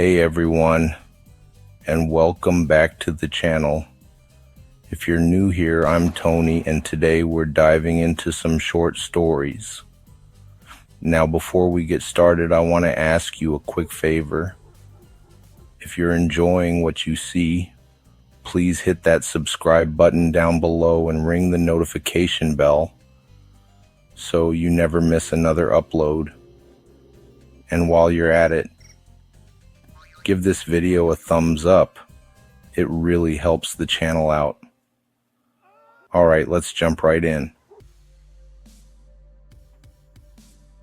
Hey everyone, and welcome back to the channel. If you're new here, I'm Tony, and today we're diving into some short stories. Now, before we get started, I want to ask you a quick favor. If you're enjoying what you see, please hit that subscribe button down below and ring the notification bell so you never miss another upload. And while you're at it, give this video a thumbs up. It really helps the channel out. Alright, let's jump right in.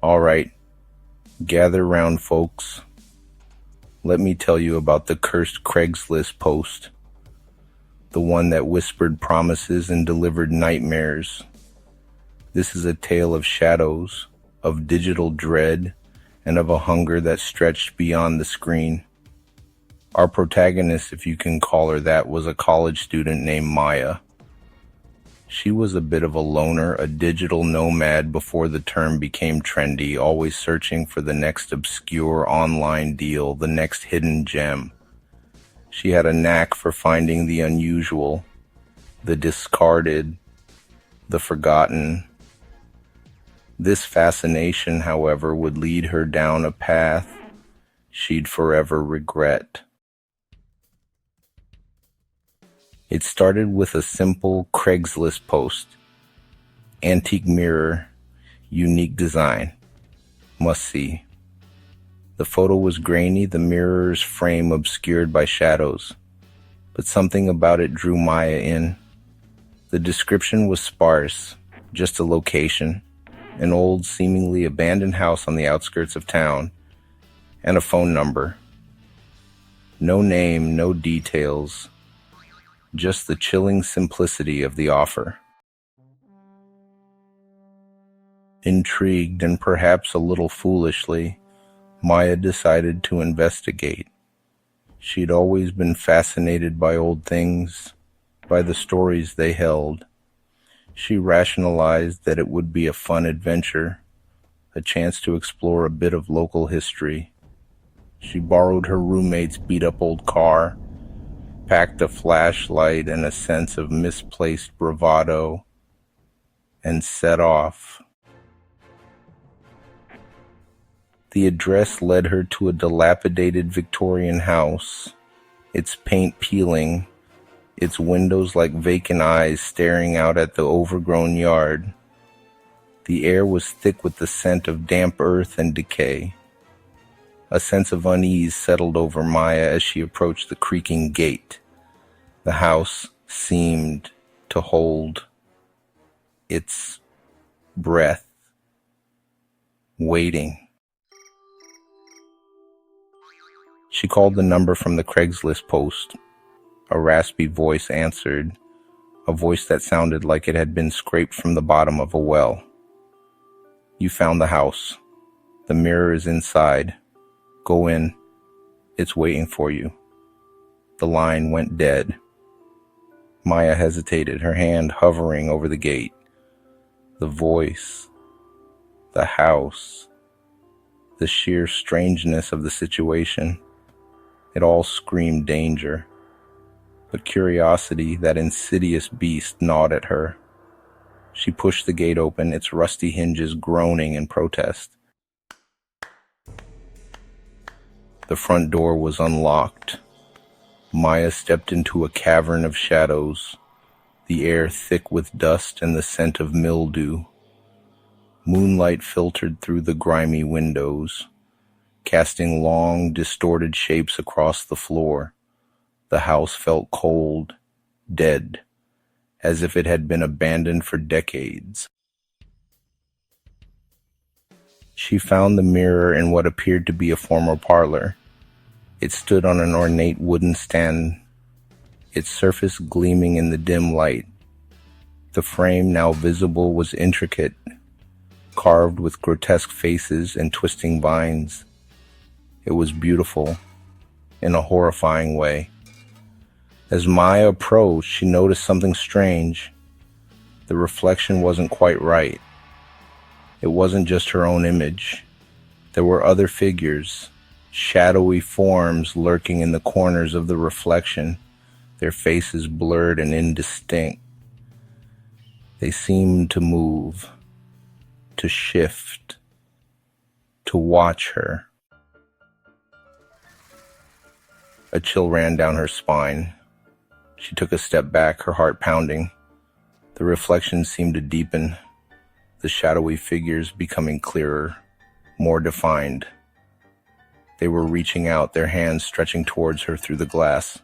Alright, gather round folks. Let me tell you about the cursed Craigslist post. The one that whispered promises and delivered nightmares. This is a tale of shadows, of digital dread, and of a hunger that stretched beyond the screen. Our protagonist, if you can call her that, was a college student named Maya. She was a bit of a loner, a digital nomad before the term became trendy, always searching for the next obscure online deal, the next hidden gem. She had a knack for finding the unusual, the discarded, the forgotten. This fascination, however, would lead her down a path she'd forever regret. It started with a simple Craigslist post. Antique mirror, unique design. Must see. The photo was grainy, the mirror's frame obscured by shadows, but something about it drew Maya in. The description was sparse, just a location, an old, seemingly abandoned house on the outskirts of town, and a phone number. No name, no details. Just the chilling simplicity of the offer. Intrigued and perhaps a little foolishly, Maya decided to investigate. She'd always been fascinated by old things, by the stories they held. She rationalized that it would be a fun adventure, a chance to explore a bit of local history. She borrowed her roommate's beat-up old car, packed a flashlight and a sense of misplaced bravado, and set off. The address led her to a dilapidated Victorian house, its paint peeling, its windows like vacant eyes staring out at the overgrown yard. The air was thick with the scent of damp earth and decay. A sense of unease settled over Maya as she approached the creaking gate. The house seemed to hold its breath, waiting. She called the number from the Craigslist post. A raspy voice answered, a voice that sounded like it had been scraped from the bottom of a well. "You found the house. The mirror is inside. Go in. It's waiting for you." The line went dead. Maya hesitated, her hand hovering over the gate. The voice, the house, the sheer strangeness of the situation. It all screamed danger. But curiosity, that insidious beast, gnawed at her. She pushed the gate open, its rusty hinges groaning in protest. The front door was unlocked. Maya stepped into a cavern of shadows, the air thick with dust and the scent of mildew. Moonlight filtered through the grimy windows, casting long, distorted shapes across the floor. The house felt cold, dead, as if it had been abandoned for decades. She found the mirror in what appeared to be a former parlor. It stood on an ornate wooden stand, its surface gleaming in the dim light. The frame, now visible, was intricate, carved with grotesque faces and twisting vines. It was beautiful, in a horrifying way. As Maya approached, she noticed something strange. The reflection wasn't quite right. It wasn't just her own image. There were other figures, shadowy forms lurking in the corners of the reflection, their faces blurred and indistinct. They seemed to move, to shift, to watch her. A chill ran down her spine. She took a step back, her heart pounding. The reflection seemed to deepen, the shadowy figures becoming clearer, more defined. They were reaching out, their hands stretching towards her through the glass.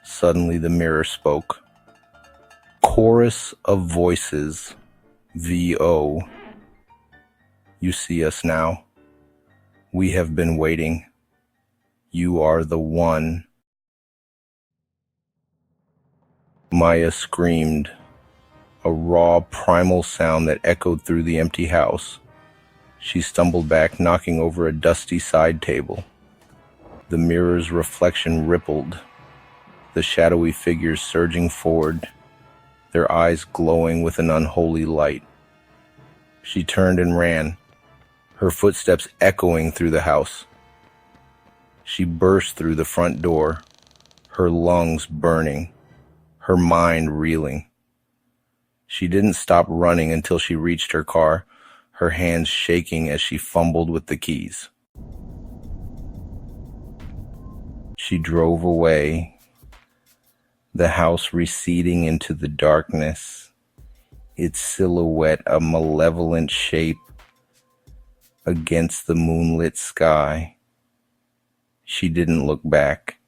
Suddenly the mirror spoke. Chorus of voices, VO. You see us now. We have been waiting. You are the one. Maya screamed, a raw, primal sound that echoed through the empty house. She stumbled back, knocking over a dusty side table. The mirror's reflection rippled, the shadowy figures surging forward, their eyes glowing with an unholy light. She turned and ran, her footsteps echoing through the house. She burst through the front door, her lungs burning, her mind reeling. She didn't stop running until she reached her car, her hands shaking as she fumbled with the keys. She drove away, the house receding into the darkness, its silhouette a malevolent shape against the moonlit sky. She didn't look back.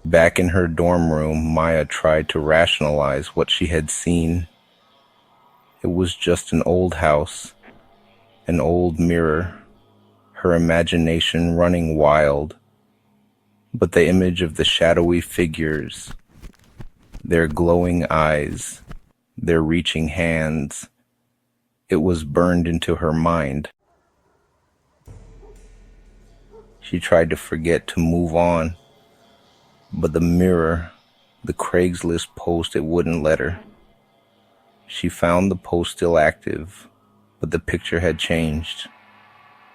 Back in her dorm room, Maya tried to rationalize what she had seen. It was just an old house, an old mirror, her imagination running wild. But the image of the shadowy figures, their glowing eyes, their reaching hands, it was burned into her mind. She tried to forget, to move on, but the mirror, the Craigslist post, it wouldn't let her. She found the post still active, but the picture had changed.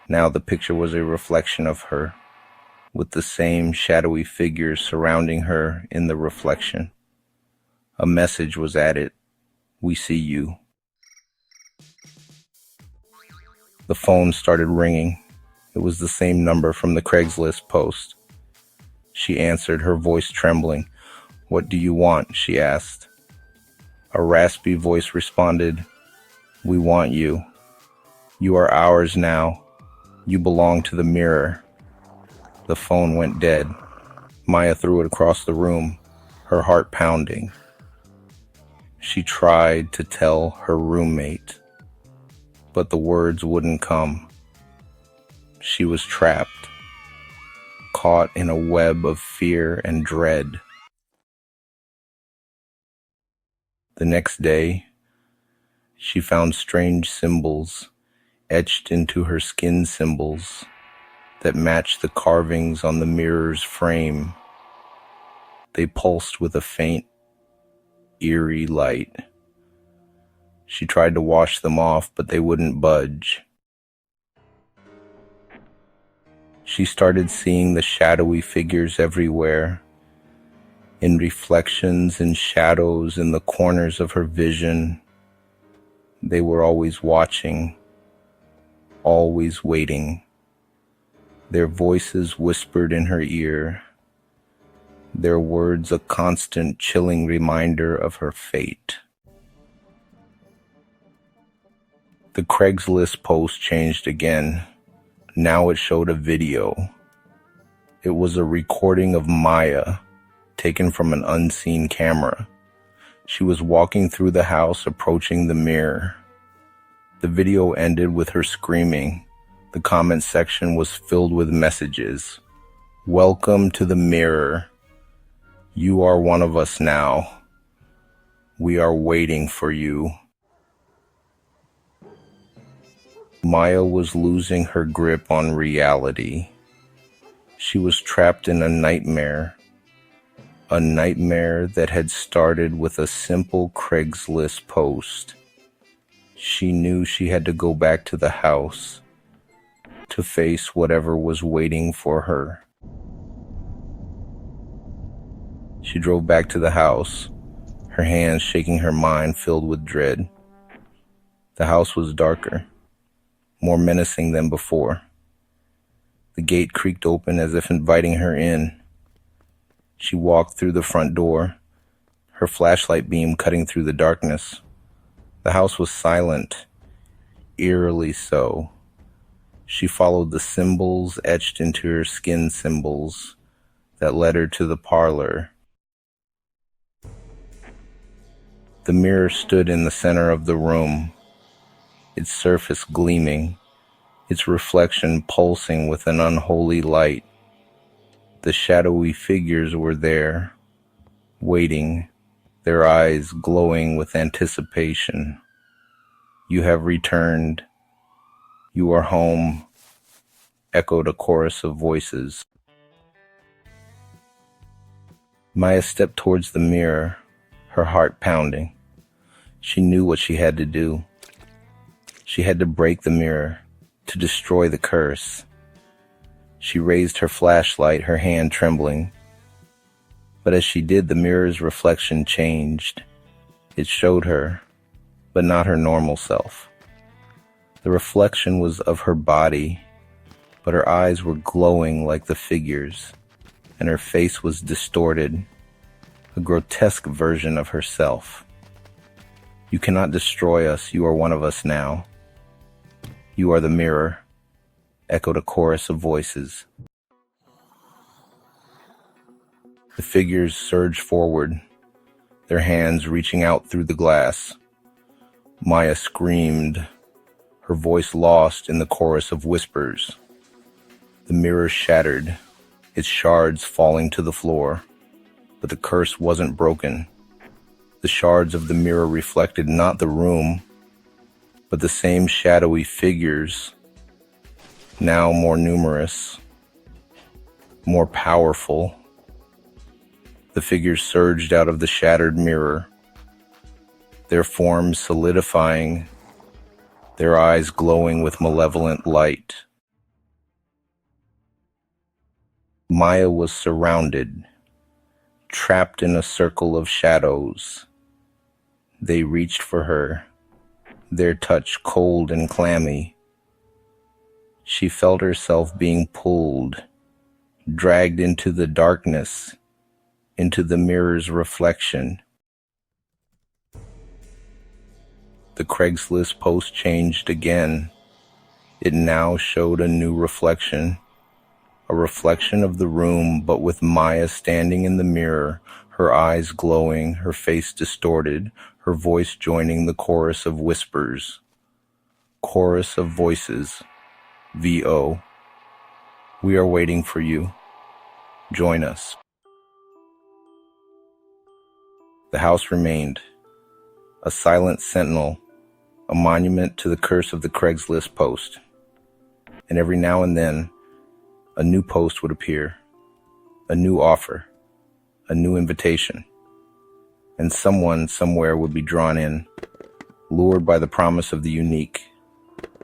Now the picture was a reflection of her, with the same shadowy figures surrounding her in the reflection. A message was added, "We see you." The phone started ringing. It was the same number from the Craigslist post. She answered, her voice trembling. "What do you want?" she asked. A raspy voice responded, "We want you. You are ours now. You belong to the mirror." The phone went dead. Maya threw it across the room, her heart pounding. She tried to tell her roommate, but the words wouldn't come. She was trapped, caught in a web of fear and dread. The next day, she found strange symbols etched into her skin, symbols that matched the carvings on the mirror's frame. They pulsed with a faint, eerie light. She tried to wash them off, but they wouldn't budge. She started seeing the shadowy figures everywhere, in reflections and shadows in the corners of her vision. They were always watching, always waiting. Their voices whispered in her ear, their words a constant chilling reminder of her fate. The Craigslist post changed again. Now it showed a video. It was a recording of Maya, taken from an unseen camera. She was walking through the house, approaching the mirror. The video ended with her screaming. The comment section was filled with messages. "Welcome to the mirror. You are one of us now. We are waiting for you." Maya was losing her grip on reality. She was trapped in a nightmare that had started with a simple Craigslist post. She knew she had to go back to the house, to face whatever was waiting for her. She drove back to the house, her hands shaking, her mind filled with dread. The house was darker, more menacing than before. The gate creaked open as if inviting her in. She walked through the front door, her flashlight beam cutting through the darkness. The house was silent, eerily so. She followed the symbols etched into her skin, symbols that led her to the parlor. The mirror stood in the center of the room, its surface gleaming, its reflection pulsing with an unholy light. The shadowy figures were there, waiting, their eyes glowing with anticipation. "You have returned. You are home," echoed a chorus of voices. Maya stepped towards the mirror, her heart pounding. She knew what she had to do. She had to break the mirror, to destroy the curse. She raised her flashlight, her hand trembling. But as she did, the mirror's reflection changed. It showed her, but not her normal self. The reflection was of her body, but her eyes were glowing like the figures, and her face was distorted, a grotesque version of herself. "You cannot destroy us. You are one of us now. You are the mirror," echoed a chorus of voices. The figures surged forward, their hands reaching out through the glass. Maya screamed, her voice lost in the chorus of whispers. The mirror shattered, its shards falling to the floor, but the curse wasn't broken. The shards of the mirror reflected not the room, but the same shadowy figures, now more numerous, more powerful. The figures surged out of the shattered mirror, their forms solidifying, their eyes glowing with malevolent light. Maya was surrounded, trapped in a circle of shadows. They reached for her, their touch cold and clammy. She felt herself being pulled, dragged into the darkness, into the mirror's reflection. The Craigslist post changed again. It now showed a new reflection, a reflection of the room, but with Maya standing in the mirror, her eyes glowing, her face distorted, her voice joining the chorus of whispers. Chorus of voices. VO. "We are waiting for you. Join us." The house remained, a silent sentinel, a monument to the curse of the Craigslist post. And every now and then, a new post would appear, a new offer, a new invitation, and someone somewhere would be drawn in, lured by the promise of the unique,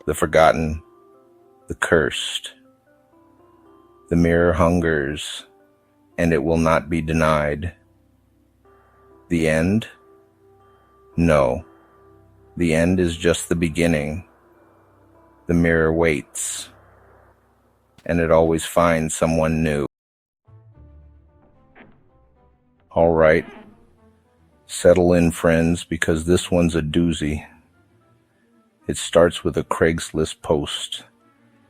the forgotten, the cursed. The mirror hungers, and it will not be denied. The end? No. The end is just the beginning. The mirror waits, and it always finds someone new. All right. Settle in, friends, because this one's a doozy. It starts with a Craigslist post,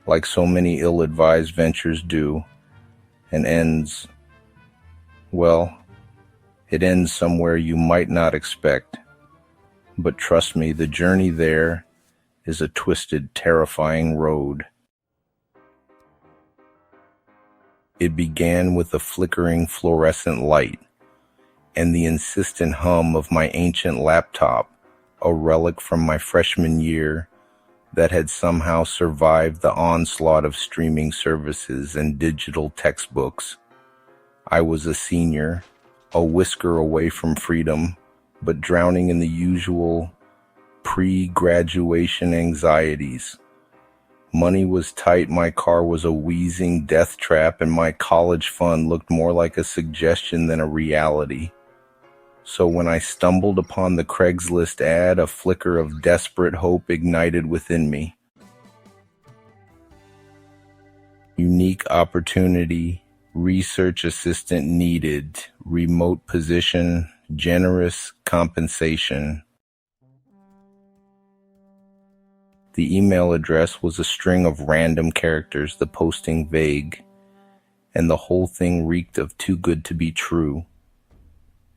like so many ill-advised ventures do, and ends, well, it ends somewhere you might not expect. But trust me, the journey there is a twisted, terrifying road. It began with a flickering fluorescent light and the insistent hum of my ancient laptop, a relic from my freshman year that had somehow survived the onslaught of streaming services and digital textbooks. I was a senior, a whisker away from freedom, but drowning in the usual pre-graduation anxieties. Money was tight, my car was a wheezing death trap, and my college fund looked more like a suggestion than a reality. So when I stumbled upon the Craigslist ad, a flicker of desperate hope ignited within me. Unique opportunity, research assistant needed, remote position, generous compensation. The email address was a string of random characters, the posting vague, and the whole thing reeked of too good to be true.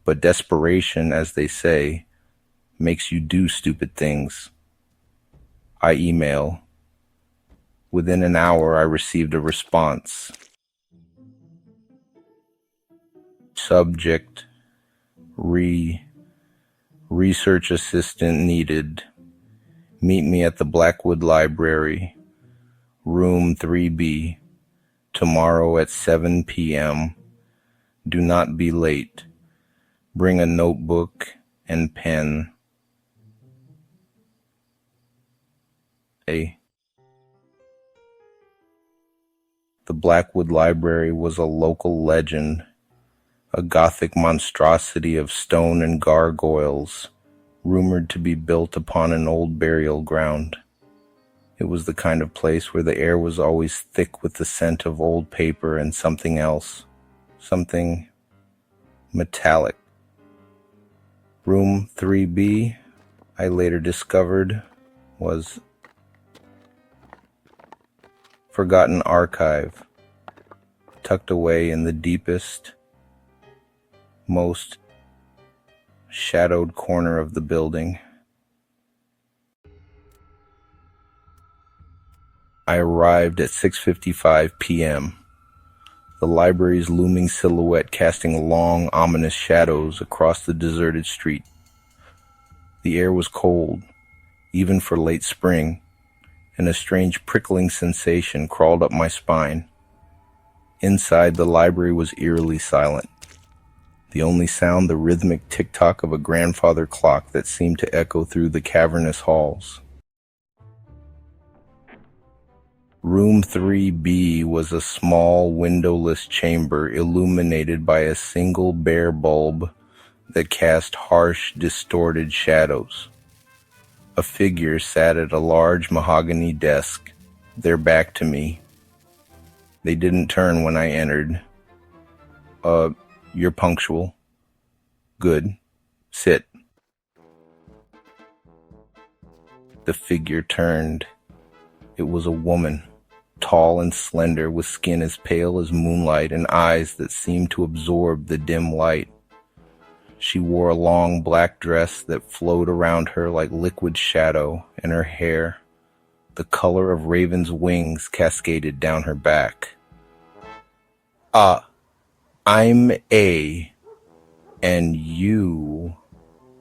But desperation, as they say, makes you do stupid things. I email. Within an hour, I received a response. Subject, research assistant needed. Meet me at the Blackwood Library, room 3B, tomorrow at 7 p.m. Do not be late. Bring a notebook and pen. The Blackwood Library was a local legend, a Gothic monstrosity of stone and gargoyles, rumored to be built upon an old burial ground. It was the kind of place where the air was always thick with the scent of old paper and something else, something metallic. Room 3B, I later discovered, was forgotten archive, tucked away in the deepest, most shadowed corner of the building. I arrived at 6:55 p.m., the library's looming silhouette casting long, ominous shadows across the deserted street. The air was cold, even for late spring, and a strange prickling sensation crawled up my spine. Inside, the library was eerily silent. The only sound, the rhythmic tick-tock of a grandfather clock that seemed to echo through the cavernous halls. Room 3B was a small, windowless chamber illuminated by a single bare bulb that cast harsh, distorted shadows. A figure sat at a large mahogany desk, their back to me. They didn't turn when I entered. You're punctual. Good. Sit. The figure turned. It was a woman, tall and slender, with skin as pale as moonlight and eyes that seemed to absorb the dim light. She wore a long black dress that flowed around her like liquid shadow, and her hair, the color of raven's wings, cascaded down her back. I'm A, and you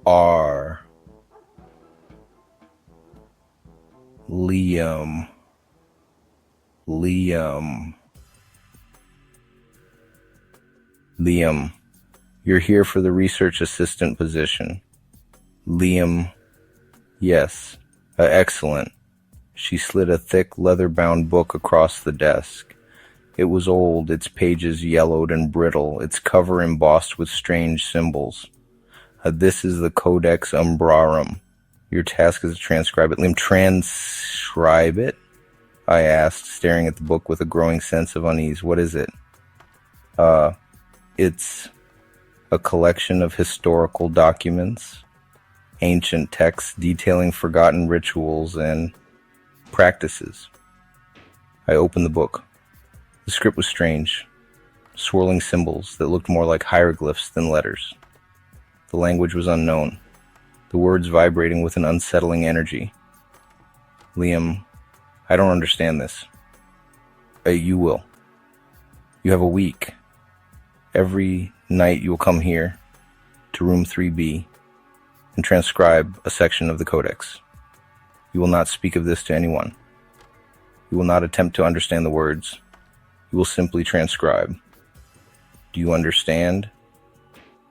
are Liam. Liam, you're here for the research assistant position. Liam, yes, excellent. She slid a thick, leather-bound book across the desk. It was old, its pages yellowed and brittle, its cover embossed with strange symbols. This is the Codex Umbrarum. Your task is to transcribe it. Liam, transcribe it? I asked, staring at the book with a growing sense of unease. What is it? It's a collection of historical documents, ancient texts detailing forgotten rituals and practices. I opened the book. The script was strange, swirling symbols that looked more like hieroglyphs than letters. The language was unknown, the words vibrating with an unsettling energy. Liam, I don't understand this. You will. You have a week. Every night you will come here to room 3B and transcribe a section of the Codex. You will not speak of this to anyone. You will not attempt to understand the words. You will simply transcribe. Do you understand?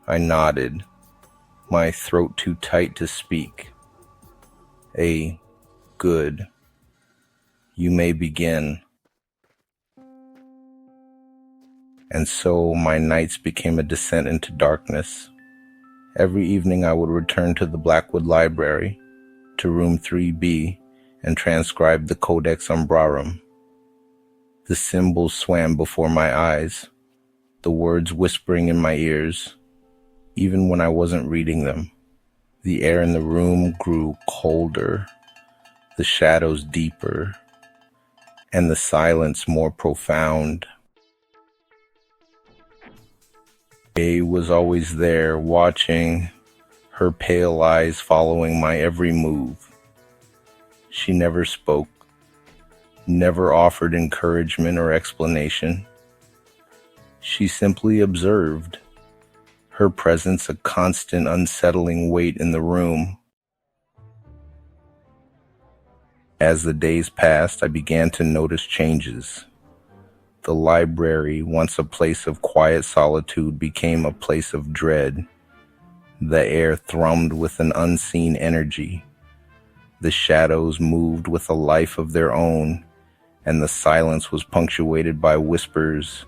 I nodded, my throat too tight to speak. Good. You may begin. And so my nights became a descent into darkness. Every evening I would return to the Blackwood Library, to room 3B, and transcribe the Codex Umbrarum. The symbols swam before my eyes, the words whispering in my ears, even when I wasn't reading them. The air in the room grew colder, the shadows deeper, and the silence more profound. A was always there, watching, her pale eyes following my every move. She never spoke, never offered encouragement or explanation. She simply observed, her presence a constant unsettling weight in the room. As the days passed, I began to notice changes. The library, once a place of quiet solitude, became a place of dread. The air thrummed with an unseen energy. The shadows moved with a life of their own, and the silence was punctuated by whispers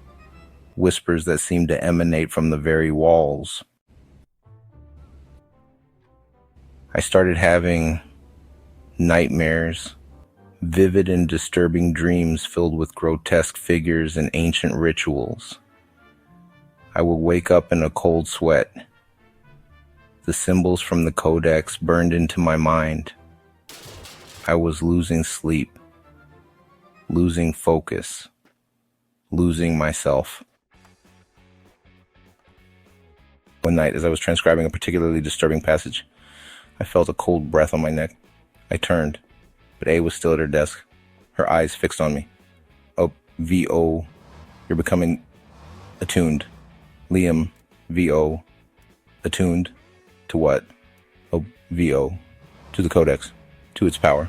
that seemed to emanate from the very walls. I started having nightmares, vivid and disturbing dreams filled with grotesque figures and ancient rituals. I would wake up in a cold sweat. The symbols from the Codex burned into my mind. I was losing sleep, losing focus, losing myself. One night, as I was transcribing a particularly disturbing passage, I felt a cold breath on my neck. I turned, but A was still at her desk, her eyes fixed on me. Oh, V.O., you're becoming attuned. Liam, V.O., attuned to what? Oh, V.O., to the Codex, to its power.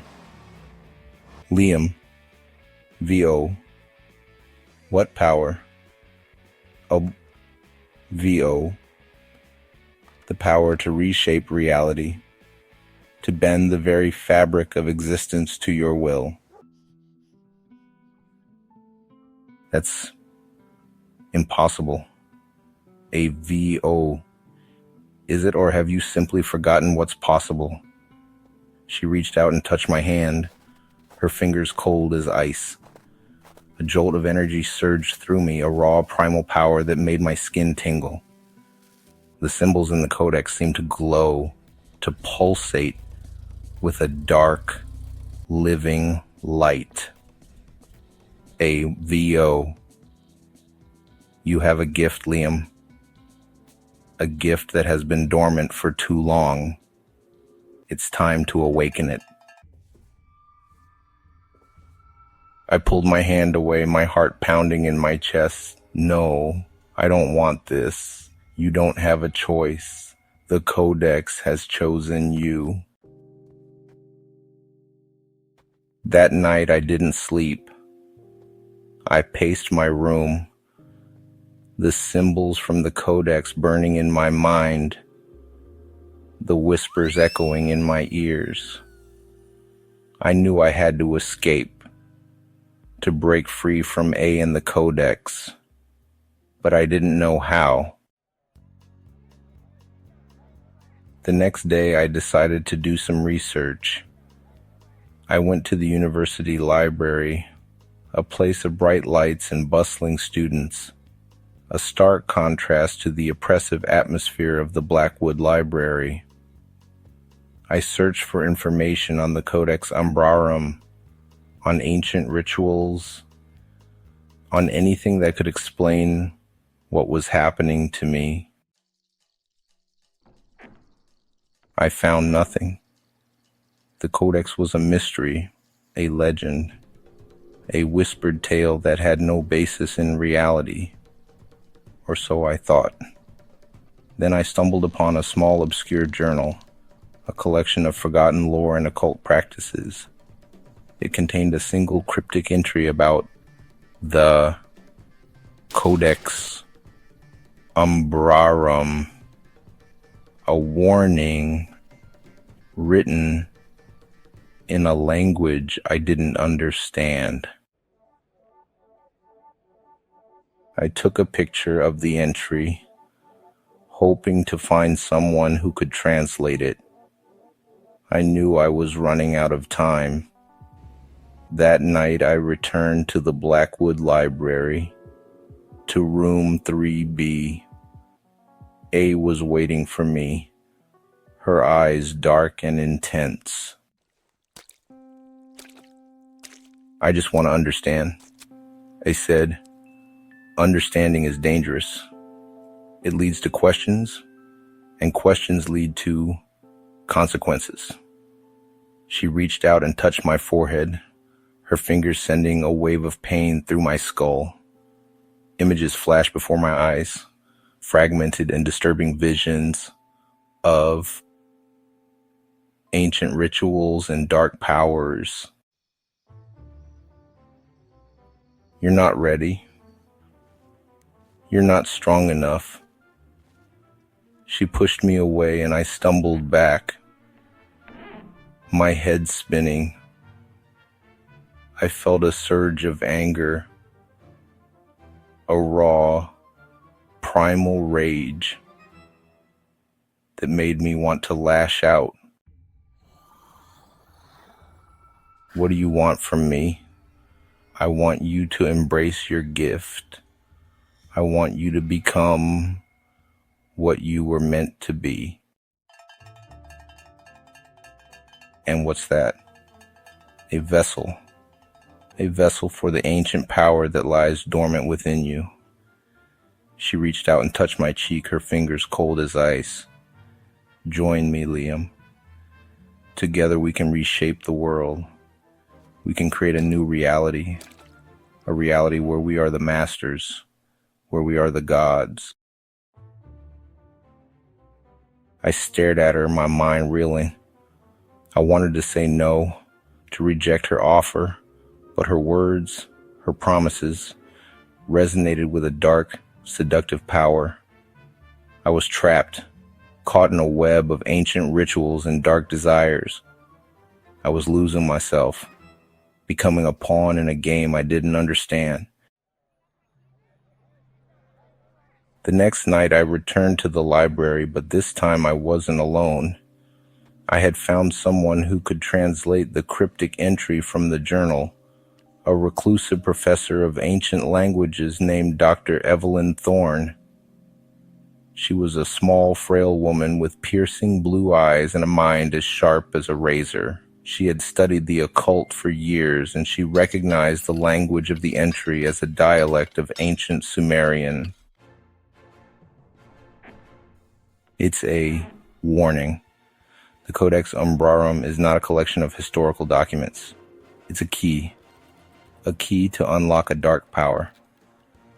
Liam, V.O., what power? Oh, V.O., the power to reshape reality, to bend the very fabric of existence to your will. That's impossible. A V.O. Is it, or have you simply forgotten what's possible? She reached out and touched my hand, her fingers cold as ice. A jolt of energy surged through me, a raw primal power that made my skin tingle. The symbols in the Codex seemed to glow, to pulsate with a dark, living light. A V.O. You have a gift, Liam. A gift that has been dormant for too long. It's time to awaken it. I pulled my hand away, my heart pounding in my chest. No, I don't want this. You don't have a choice. The Codex has chosen you. That night I didn't sleep. I paced my room, the symbols from the Codex burning in my mind, the whispers echoing in my ears. I knew I had to escape, to break free from A and the Codex, but I didn't know how. The next day I decided to do some research. I went to the university library, a place of bright lights and bustling students, a stark contrast to the oppressive atmosphere of the Blackwood Library. I searched for information on the Codex Umbrarum, on ancient rituals, on anything that could explain what was happening to me. I found nothing. The Codex was a mystery, a legend, a whispered tale that had no basis in reality, or so I thought. Then I stumbled upon a small obscure journal, a collection of forgotten lore and occult practices. It contained a single cryptic entry about the Codex Umbrarum, a warning written in a language I didn't understand. I took a picture of the entry, hoping to find someone who could translate it. I knew I was running out of time. That night I returned to the Blackwood Library, to room 3B. A was waiting for me, her eyes dark and intense. I just want to understand, A said. Understanding is dangerous. It leads to questions, and questions lead to consequences. She reached out and touched my forehead, her fingers sending a wave of pain through my skull. Images flashed before my eyes, fragmented and disturbing visions of ancient rituals and dark powers. You're not ready. You're not strong enough. She pushed me away and I stumbled back, my head spinning. I felt a surge of anger, a raw, primal rage that made me want to lash out. What do you want from me? I want you to embrace your gift. I want you to become what you were meant to be. And what's that? A vessel for the ancient power that lies dormant within you. She reached out and touched my cheek, her fingers cold as ice. Join me, Liam. Together we can reshape the world. We can create a new reality, a reality where we are the masters, where we are the gods. I stared at her, my mind reeling. I wanted to say no, to reject her offer, but her words, her promises, resonated with a dark, seductive power. I was trapped, caught in a web of ancient rituals and dark desires. I was losing myself, becoming a pawn in a game I didn't understand. The next night I returned to the library, but this time I wasn't alone. I had found someone who could translate the cryptic entry from the journal, a reclusive professor of ancient languages named Dr. Evelyn Thorne. She was a small, frail woman with piercing blue eyes and a mind as sharp as a razor. She had studied the occult for years, and she recognized the language of the entry as a dialect of ancient Sumerian. It's a warning. The Codex Umbrarum is not a collection of historical documents. It's a key to unlock a dark power,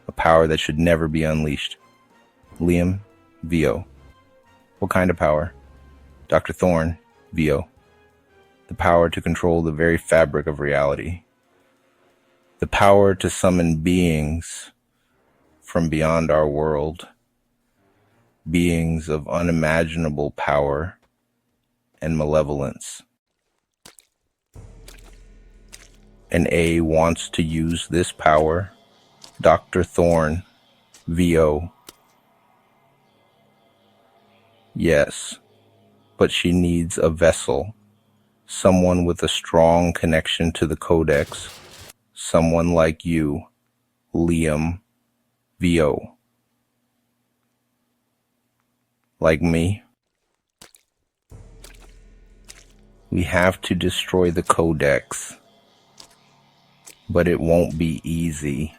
a power that should never be unleashed. Liam, VO. What kind of power? Dr. Thorne, VO. The power to control the very fabric of reality. The power to summon beings from beyond our world. Beings of unimaginable power and malevolence. And A wants to use this power. Dr. Thorne, VO. Yes, but she needs a vessel. Someone with a strong connection to the Codex. Someone like you, Liam, VO. Like me. We have to destroy the Codex. But it won't be easy.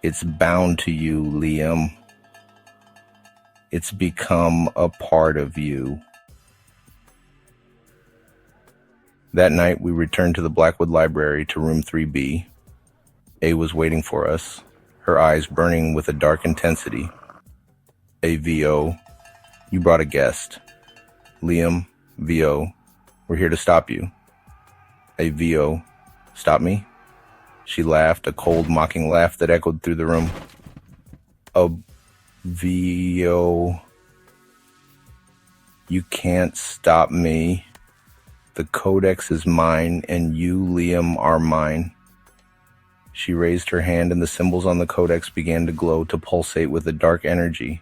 It's bound to you, Liam. It's become a part of you. That night, we returned to the Blackwood Library to room 3B. A was waiting for us, her eyes burning with a dark intensity. A, VO, you brought a guest. Liam, VO, we're here to stop you. A, VO, stop me? She laughed, a cold, mocking laugh that echoed through the room. A, VO, you can't stop me. The codex is mine, and you, Liam, are mine. She raised her hand, and the symbols on the codex began to glow, to pulsate with a dark energy.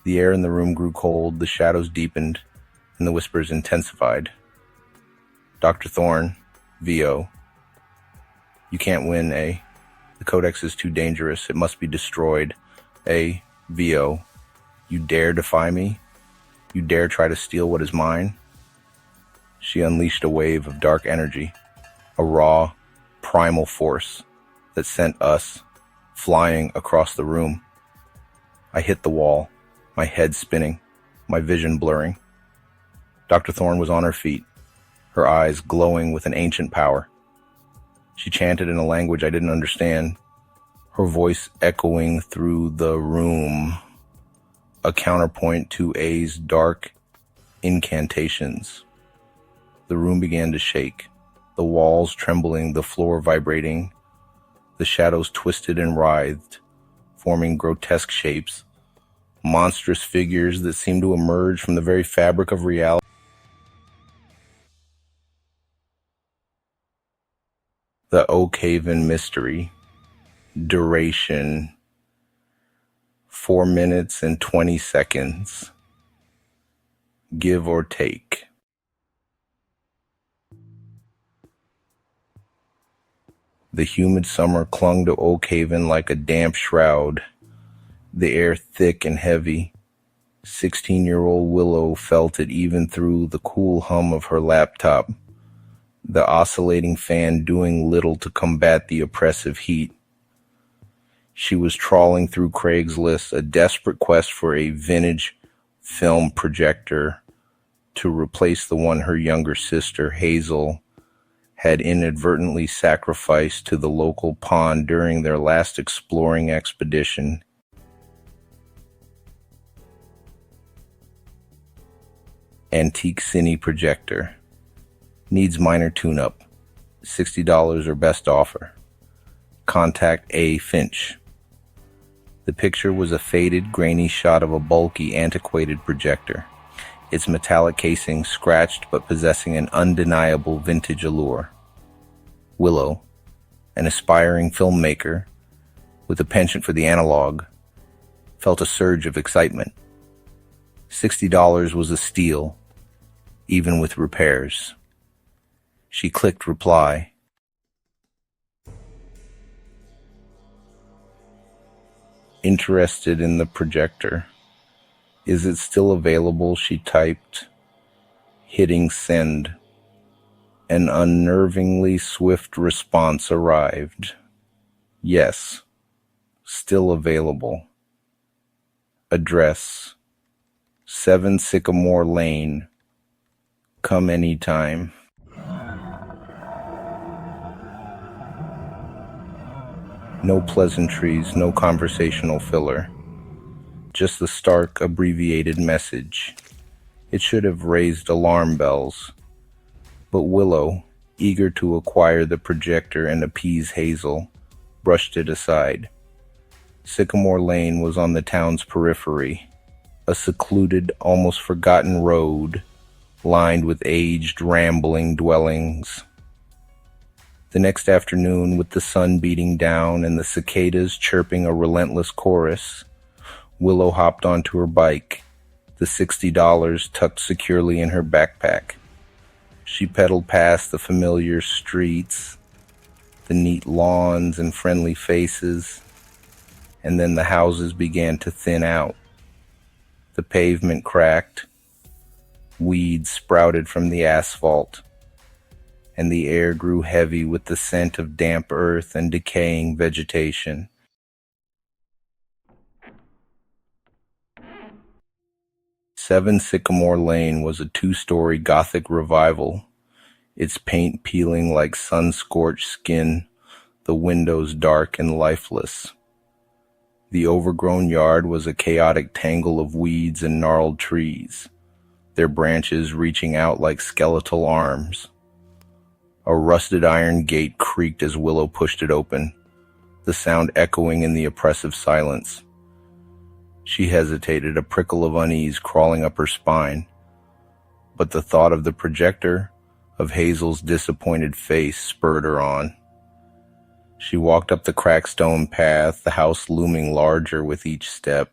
The air in the room grew cold, the shadows deepened, and the whispers intensified. Dr. Thorne, VO. You can't win, A. The codex is too dangerous. It must be destroyed. A. VO. You dare defy me? You dare try to steal what is mine? She unleashed a wave of dark energy, a raw, primal force that sent us flying across the room. I hit the wall, my head spinning, my vision blurring. Dr. Thorne was on her feet, her eyes glowing with an ancient power. She chanted in a language I didn't understand, her voice echoing through the room, a counterpoint to A's dark incantations. The room began to shake, the walls trembling, the floor vibrating. The shadows twisted and writhed, forming grotesque shapes, monstrous figures that seemed to emerge from the very fabric of reality. The Oakhaven mystery. Duration 4 minutes and 20 seconds. Give or take. The humid summer clung to Oakhaven like a damp shroud, the air thick and heavy. 16-year-old Willow felt it even through the cool hum of her laptop, the oscillating fan doing little to combat the oppressive heat. She was trawling through Craigslist, a desperate quest for a vintage film projector to replace the one her younger sister, Hazel, had inadvertently sacrificed to the local pond during their last exploring expedition. Antique Cine projector. Needs minor tune-up. $60 or best offer. Contact A. Finch. The picture was a faded, grainy shot of a bulky, antiquated projector, its metallic casing scratched but possessing an undeniable vintage allure. Willow, an aspiring filmmaker with a penchant for the analog, felt a surge of excitement. $60 was a steal, even with repairs. She clicked reply. Interested in the projector. Is it still available? She typed, hitting send. An unnervingly swift response arrived. Yes, still available. Address, 7 Sycamore Lane. Come anytime. No pleasantries, no conversational filler. Just the stark, abbreviated message. It should have raised alarm bells. But Willow, eager to acquire the projector and appease Hazel, brushed it aside. Sycamore Lane was on the town's periphery, a secluded, almost forgotten road lined with aged, rambling dwellings. The next afternoon, with the sun beating down and the cicadas chirping a relentless chorus, Willow hopped onto her bike, the $60 tucked securely in her backpack. She pedaled past the familiar streets, the neat lawns and friendly faces, and then the houses began to thin out. The pavement cracked, weeds sprouted from the asphalt, and the air grew heavy with the scent of damp earth and decaying vegetation. Seven Sycamore Lane was a 2-story Gothic revival, its paint peeling like sun-scorched skin, the windows dark and lifeless. The overgrown yard was a chaotic tangle of weeds and gnarled trees, their branches reaching out like skeletal arms. A rusted iron gate creaked as Willow pushed it open, the sound echoing in the oppressive silence. She hesitated, a prickle of unease crawling up her spine. But the thought of the projector, of Hazel's disappointed face spurred her on. She walked up the cracked stone path, the house looming larger with each step.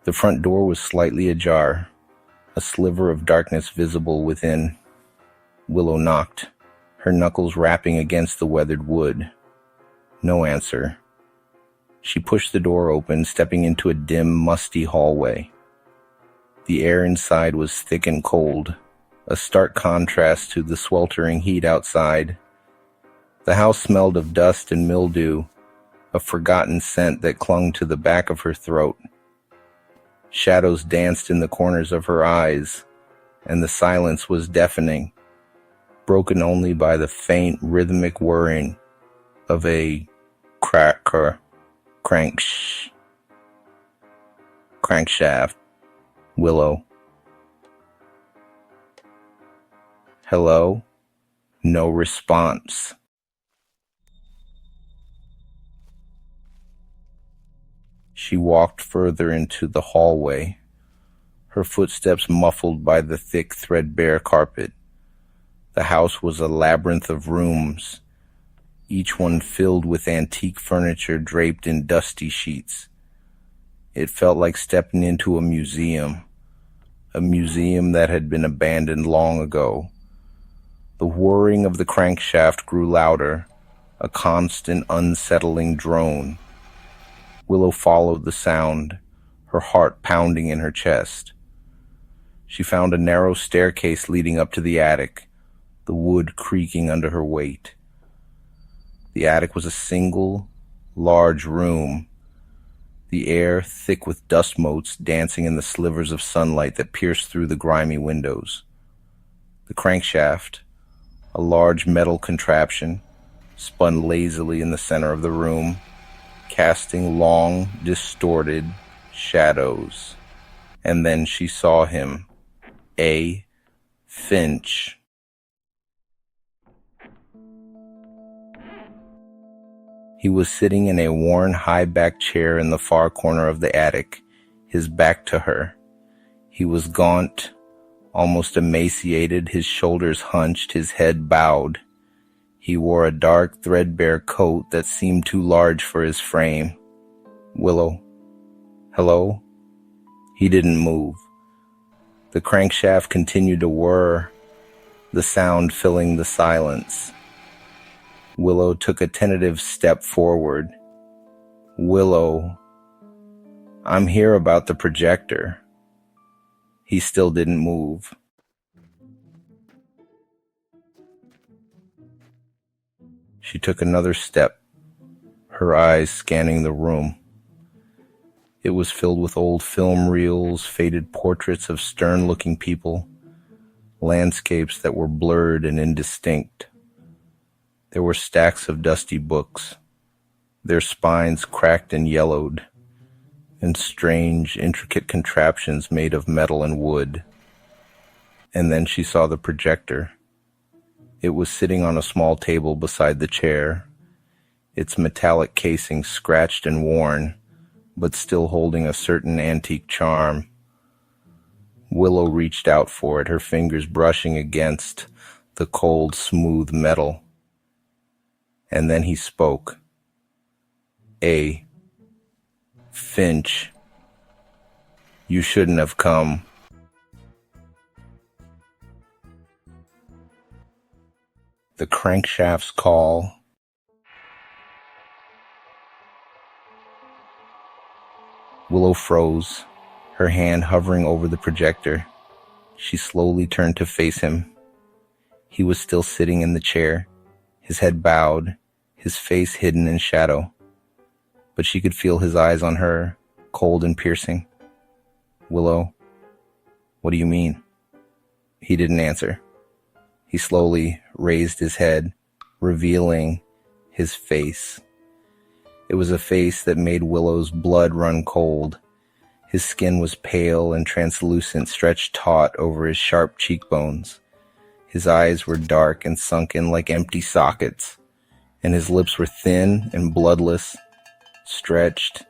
The front door was slightly ajar, a sliver of darkness visible within. Willow knocked, her knuckles rapping against the weathered wood. No answer. She pushed the door open, stepping into a dim, musty hallway. The air inside was thick and cold, a stark contrast to the sweltering heat outside. The house smelled of dust and mildew, a forgotten scent that clung to the back of her throat. Shadows danced in the corners of her eyes, and the silence was deafening, broken only by the faint, rhythmic whirring of a crankshaft. Willow. Hello? No response. She walked further into the hallway, her footsteps muffled by the thick, threadbare carpet. The house was a labyrinth of rooms, each one filled with antique furniture draped in dusty sheets. It felt like stepping into a museum that had been abandoned long ago. The whirring of the crankshaft grew louder, a constant, unsettling drone. Willow followed the sound, her heart pounding in her chest. She found a narrow staircase leading up to the attic, the wood creaking under her weight. The attic was a single, large room, the air thick with dust motes dancing in the slivers of sunlight that pierced through the grimy windows. The crankshaft, a large metal contraption, spun lazily in the center of the room, casting long, distorted shadows. And then she saw him, A. Finch. He was sitting in a worn, high-backed chair in the far corner of the attic, his back to her. He was gaunt, almost emaciated, his shoulders hunched, his head bowed. He wore a dark, threadbare coat that seemed too large for his frame. Willow. Hello? He didn't move. The crankshaft continued to whir, the sound filling the silence. Willow took a tentative step forward. Willow. I'm here about the projector. He still didn't move. She took another step, her eyes scanning the room. It was filled with old film reels, faded portraits of stern-looking people, landscapes that were blurred and indistinct. There were stacks of dusty books, their spines cracked and yellowed, and strange, intricate contraptions made of metal and wood. And then she saw the projector. It was sitting on a small table beside the chair, its metallic casing scratched and worn, but still holding a certain antique charm. Willow reached out for it, her fingers brushing against the cold, smooth metal. And then he spoke. A. Finch. You shouldn't have come. The crankshaft's call. Willow froze, her hand hovering over the projector. She slowly turned to face him. He was still sitting in the chair, his head bowed, his face hidden in shadow. But she could feel his eyes on her, cold and piercing. Willow, what do you mean? He didn't answer. He slowly raised his head, revealing his face. It was a face that made Willow's blood run cold. His skin was pale and translucent, stretched taut over his sharp cheekbones. His eyes were dark and sunken like empty sockets, and his lips were thin and bloodless, stretched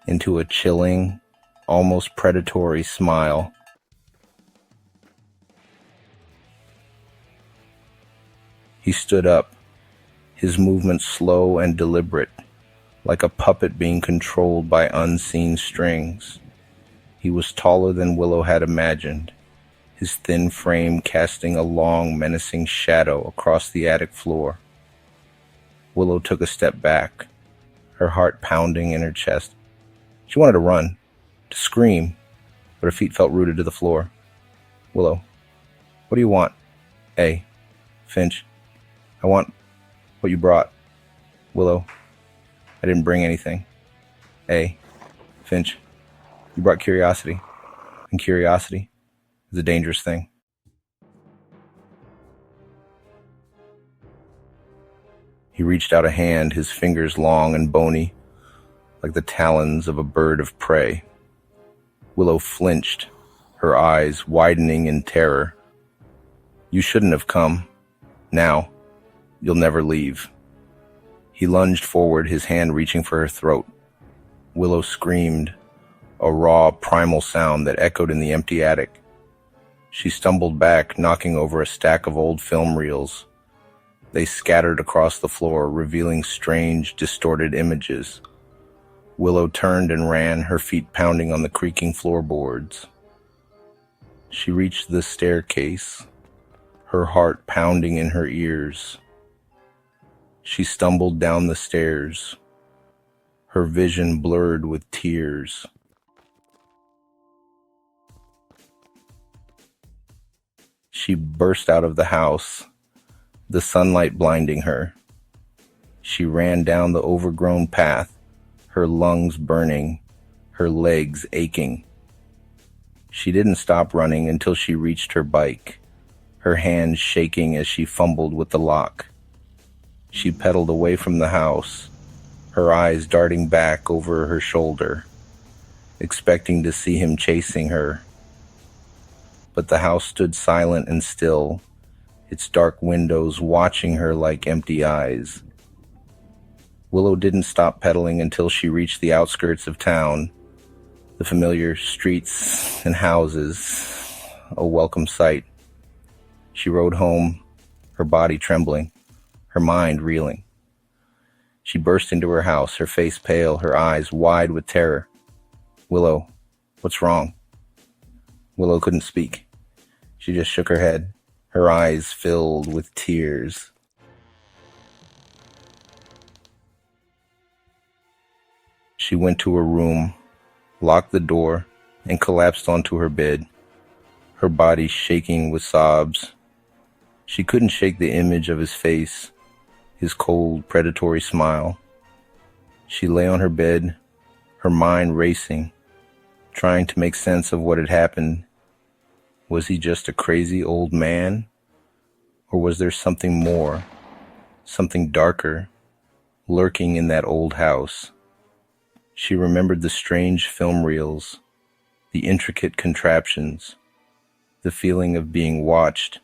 into a chilling, almost predatory smile. He stood up, his movements slow and deliberate, like a puppet being controlled by unseen strings. He was taller than Willow had imagined, his thin frame casting a long, menacing shadow across the attic floor. Willow took a step back, her heart pounding in her chest. She wanted to run, to scream, but her feet felt rooted to the floor. Willow, what do you want? A. Finch, I want what you brought. Willow, I didn't bring anything. A. Finch, you brought curiosity, and curiosity is a dangerous thing. He reached out a hand, his fingers long and bony, like the talons of a bird of prey. Willow flinched, her eyes widening in terror. You shouldn't have come. Now, you'll never leave. He lunged forward, his hand reaching for her throat. Willow screamed, a raw, primal sound that echoed in the empty attic. She stumbled back, knocking over a stack of old film reels. They scattered across the floor, revealing strange, distorted images. Willow turned and ran, her feet pounding on the creaking floorboards. She reached the staircase, her heart pounding in her ears. She stumbled down the stairs, her vision blurred with tears. She burst out of the house, the sunlight blinding her. She ran down the overgrown path, her lungs burning, her legs aching. She didn't stop running until she reached her bike, her hands shaking as she fumbled with the lock. She pedaled away from the house, her eyes darting back over her shoulder, expecting to see him chasing her. But the house stood silent and still, its dark windows watching her like empty eyes. Willow didn't stop pedaling until she reached the outskirts of town, the familiar streets and houses, a welcome sight. She rode home, her body trembling, her mind reeling. She burst into her house, her face pale, her eyes wide with terror. Willow, what's wrong? Willow couldn't speak. She just shook her head, her eyes filled with tears. She went to her room, locked the door, and collapsed onto her bed, her body shaking with sobs. She couldn't shake the image of his face, his cold, predatory smile. She lay on her bed, her mind racing, trying to make sense of what had happened. Was he just a crazy old man? Or was there something more, something darker, lurking in that old house? She remembered the strange film reels, the intricate contraptions, the feeling of being watched,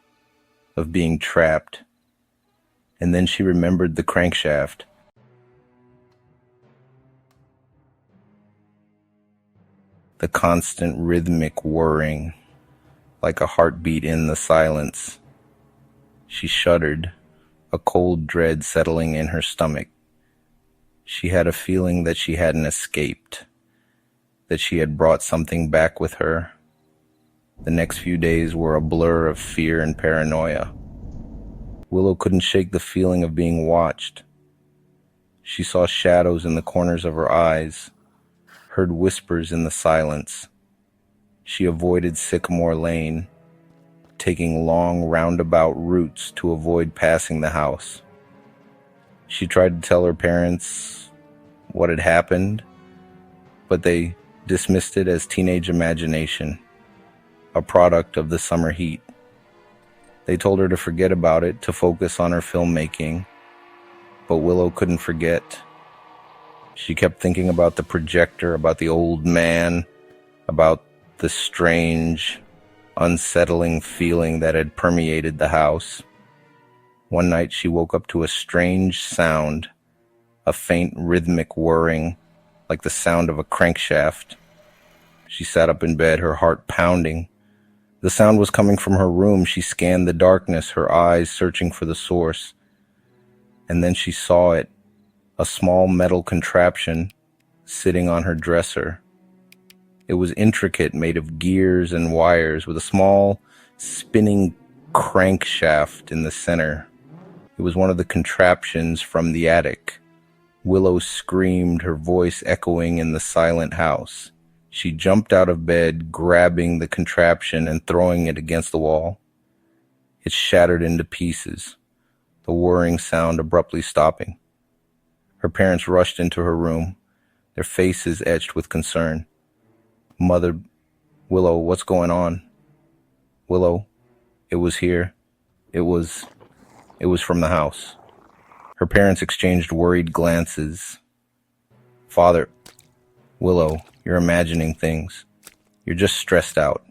of being trapped. And then she remembered the crankshaft. The constant rhythmic whirring, like a heartbeat in the silence. She shuddered, a cold dread settling in her stomach. She had a feeling that she hadn't escaped, that she had brought something back with her. The next few days were a blur of fear and paranoia. Willow couldn't shake the feeling of being watched. She saw shadows in the corners of her eyes, heard whispers in the silence. She avoided Sycamore Lane, taking long roundabout routes to avoid passing the house. She tried to tell her parents what had happened, but they dismissed it as teenage imagination, a product of the summer heat. They told her to forget about it, to focus on her filmmaking, but Willow couldn't forget. She kept thinking about the projector, about the old man, about the strange, unsettling feeling that had permeated the house. One night she woke up to a strange sound, a faint rhythmic whirring, like the sound of a crankshaft. She sat up in bed, her heart pounding. The sound was coming from her room. She scanned the darkness, her eyes searching for the source. And then she saw it, a small metal contraption sitting on her dresser. It was intricate, made of gears and wires, with a small spinning crankshaft in the center. It was one of the contraptions from the attic. Willow screamed, her voice echoing in the silent house. She jumped out of bed, grabbing the contraption and throwing it against the wall. It shattered into pieces, the whirring sound abruptly stopping. Her parents rushed into her room, their faces etched with concern. "Mother, Willow, what's going on?" "Willow, it was here. It was from the house." Her parents exchanged worried glances. "Father, Willow, you're imagining things. You're just stressed out."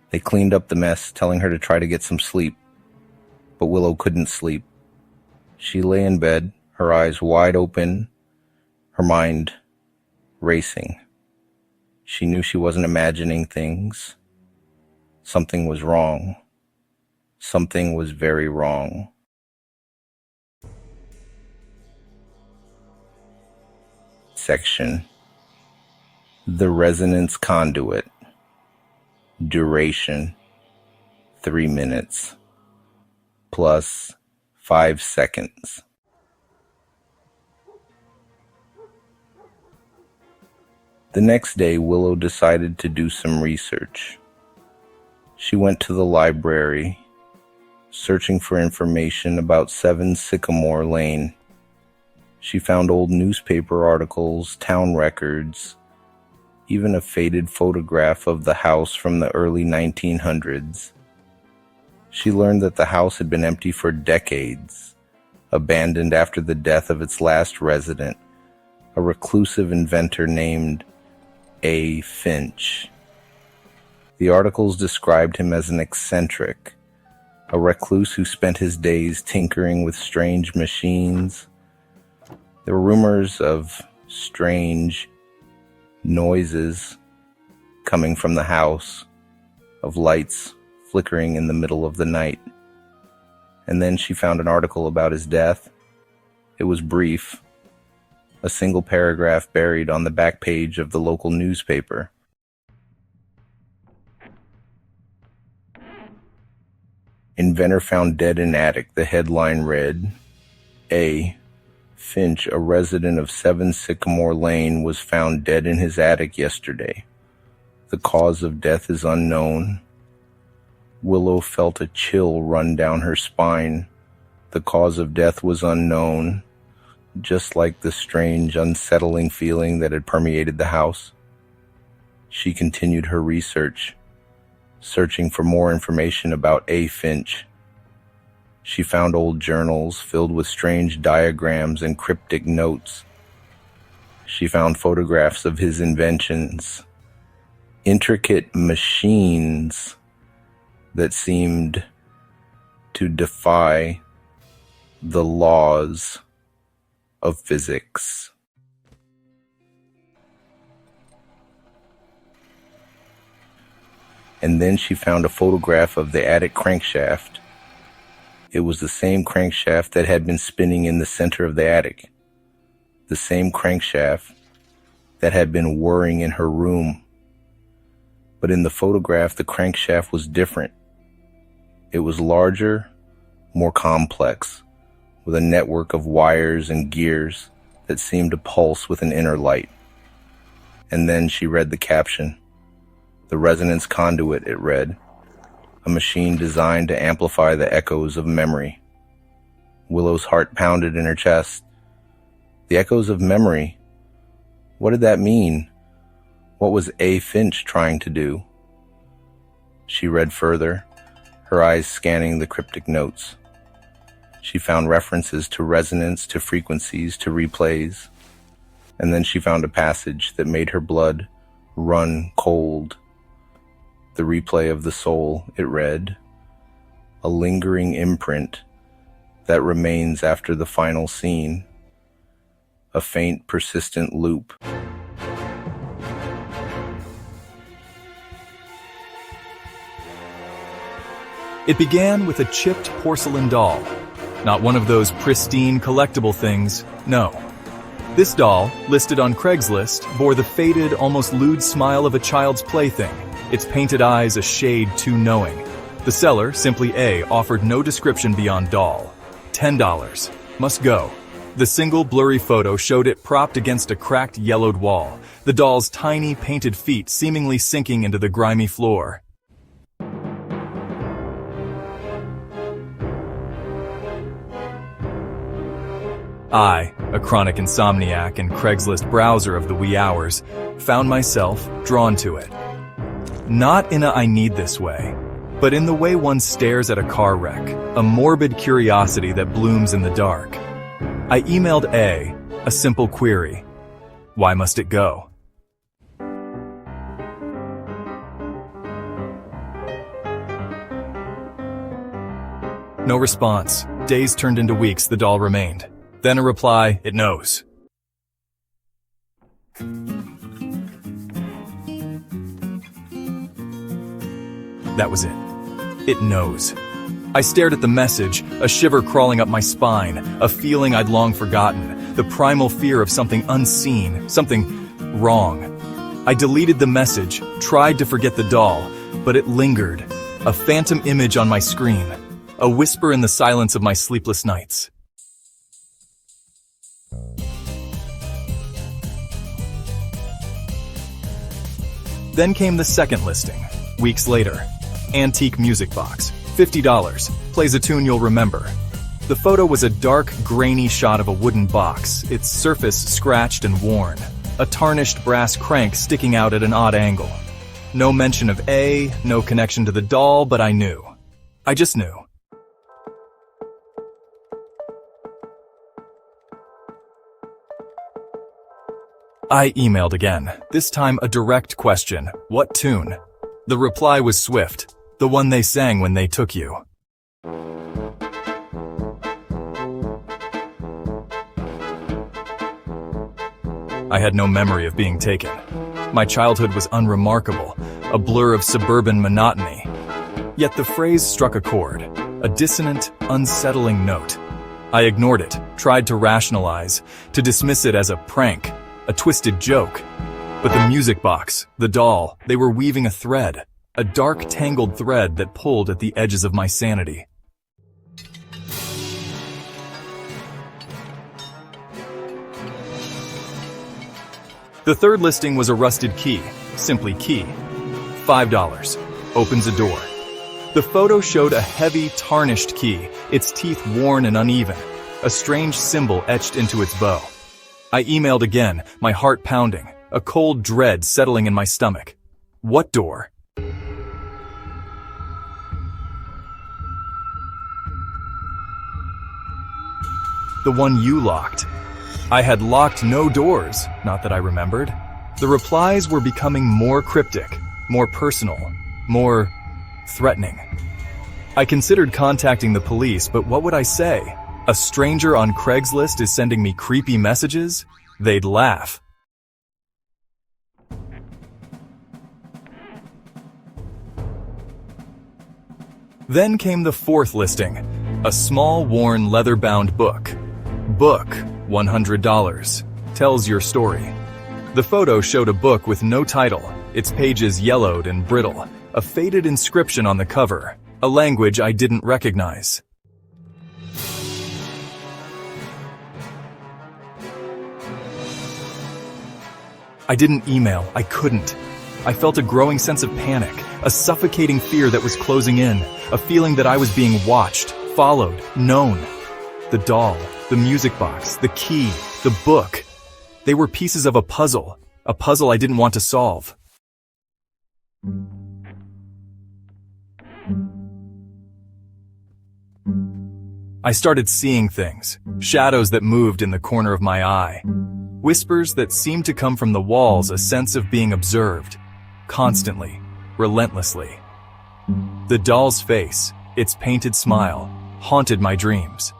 They cleaned up the mess, telling her to try to get some sleep. But Willow couldn't sleep. She lay in bed, her eyes wide open, her mind racing. She knew she wasn't imagining things. Something was wrong. Something was very wrong. Section: The Resonance Conduit. Duration: 3 minutes plus 5 seconds. The next day, Willow decided to do some research. She went to the library, searching for information about 7 Sycamore Lane. She found old newspaper articles, town records, even a faded photograph of the house from the early 1900s. She learned that the house had been empty for decades, abandoned after the death of its last resident, a reclusive inventor named A. Finch. The articles described him as an eccentric, a recluse who spent his days tinkering with strange machines. There were rumors of strange noises coming from the house, of lights flickering in the middle of the night. And then she found an article about his death. It was brief, a single paragraph buried on the back page of the local newspaper. "Inventor found dead in attic," the headline read. A. Finch, a resident of 7 Sycamore Lane, was found dead in his attic yesterday. The cause of death is unknown. Willow felt a chill run down her spine. The cause of death was unknown, just like the strange, unsettling feeling that had permeated the house. She continued her research, searching for more information about A. Finch. She found old journals filled with strange diagrams and cryptic notes. She found photographs of his inventions, intricate machines that seemed to defy the laws of physics. And then she found a photograph of the attic crankshaft. It was the same crankshaft that had been spinning in the center of the attic. The same crankshaft that had been whirring in her room. But in the photograph, the crankshaft was different. It was larger, more complex, with a network of wires and gears that seemed to pulse with an inner light. And then she read the caption. "The Resonance Conduit," it read. A machine designed to amplify the echoes of memory. Willow's heart pounded in her chest. The echoes of memory? What did that mean? What was A. Finch trying to do? She read further, her eyes scanning the cryptic notes. She found references to resonance, to frequencies, to replays. And then she found a passage that made her blood run cold. The replay of the soul, it read. A lingering imprint that remains after the final scene. A faint, persistent loop. It began with a chipped porcelain doll. Not one of those pristine collectible things, no. This doll, listed on Craigslist, bore the faded, almost lewd smile of a child's plaything, its painted eyes a shade too knowing. The seller, Simply A, offered no description beyond doll. $10. Must go. The single blurry photo showed it propped against a cracked, yellowed wall, the doll's tiny, painted feet seemingly sinking into the grimy floor. I, a chronic insomniac and Craigslist browser of the wee hours, found myself drawn to it. Not in a I need this way, but in the way one stares at a car wreck, a morbid curiosity that blooms in the dark. I emailed a simple query. Why must it go? No response. Days turned into weeks, the doll remained. Then a reply, it knows. That was it. It knows. I stared at the message, a shiver crawling up my spine, a feeling I'd long forgotten, the primal fear of something unseen, something wrong. I deleted the message, tried to forget the doll, but it lingered, a phantom image on my screen, a whisper in the silence of my sleepless nights. Then came the second listing, weeks later. Antique music box, $50, plays a tune you'll remember. The photo was a dark, grainy shot of a wooden box, its surface scratched and worn, a tarnished brass crank sticking out at an odd angle. No mention of no connection to the doll, but I knew. I just knew. I emailed again, this time a direct question, what tune? The reply was swift, the one they sang when they took you. I had no memory of being taken. My childhood was unremarkable, a blur of suburban monotony. Yet the phrase struck a chord, a dissonant, unsettling note. I ignored it, tried to rationalize, to dismiss it as a prank, a twisted joke. But the music box, the doll, they were weaving a thread, a dark, tangled thread that pulled at the edges of my sanity. The third listing was a rusted key, simply key. $5. Opens a door. The photo showed a heavy, tarnished key, its teeth worn and uneven, a strange symbol etched into its bow. I emailed again, my heart pounding, a cold dread settling in my stomach. What door? The one you locked. I had locked no doors, not that I remembered. The replies were becoming more cryptic, more personal, more threatening. I considered contacting the police, but what would I say? A stranger on Craigslist is sending me creepy messages? They'd laugh. Then came the fourth listing, a small, worn, leather-bound book. Book, $100. Tells your story. The photo showed a book with no title, its pages yellowed and brittle, a faded inscription on the cover, a language I didn't recognize. I didn't email, I couldn't. I felt a growing sense of panic, a suffocating fear that was closing in, a feeling that I was being watched, followed, known. The doll, the music box, the key, the book. They were pieces of a puzzle I didn't want to solve. I started seeing things, shadows that moved in the corner of my eye. Whispers that seemed to come from the walls, a sense of being observed, constantly, relentlessly. The doll's face, its painted smile, haunted my dreams.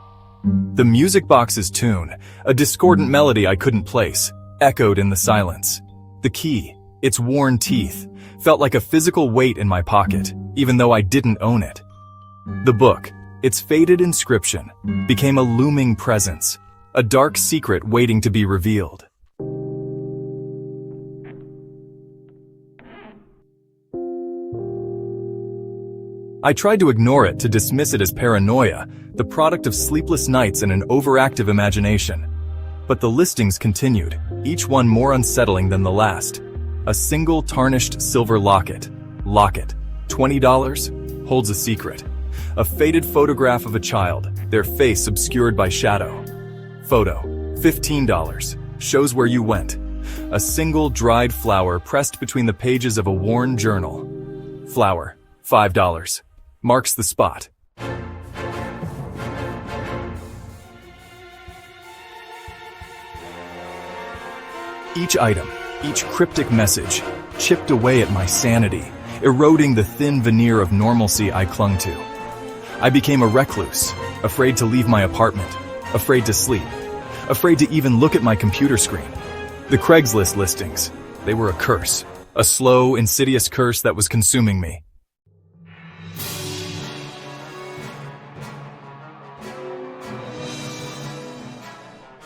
The music box's tune, a discordant melody I couldn't place, echoed in the silence. The key, its worn teeth, felt like a physical weight in my pocket, even though I didn't own it. The book, its faded inscription, became a looming presence, a dark secret waiting to be revealed. I tried to ignore it, to dismiss it as paranoia, the product of sleepless nights and an overactive imagination. But the listings continued, each one more unsettling than the last. A single tarnished silver locket, $20, holds a secret. A faded photograph of a child, their face obscured by shadow. Photo, $15, shows where you went. A single dried flower pressed between the pages of a worn journal. Flower, $5, marks the spot. Each item, each cryptic message, chipped away at my sanity, eroding the thin veneer of normalcy I clung to. I became a recluse, afraid to leave my apartment, afraid to sleep, afraid to even look at my computer screen. The Craigslist listings, they were a curse, a slow, insidious curse that was consuming me.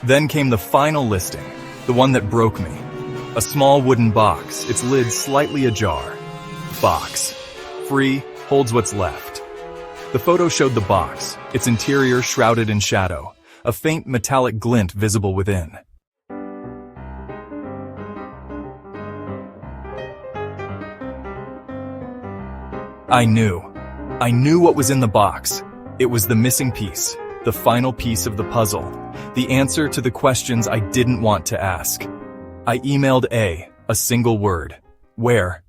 Then came the final listing, the one that broke me. A small wooden box, its lid slightly ajar. Box. Free, holds what's left. The photo showed the box, its interior shrouded in shadow, a faint metallic glint visible within. I knew what was in the box. It was the missing piece, the final piece of the puzzle, the answer to the questions I didn't want to ask. I emailed a single word. Where?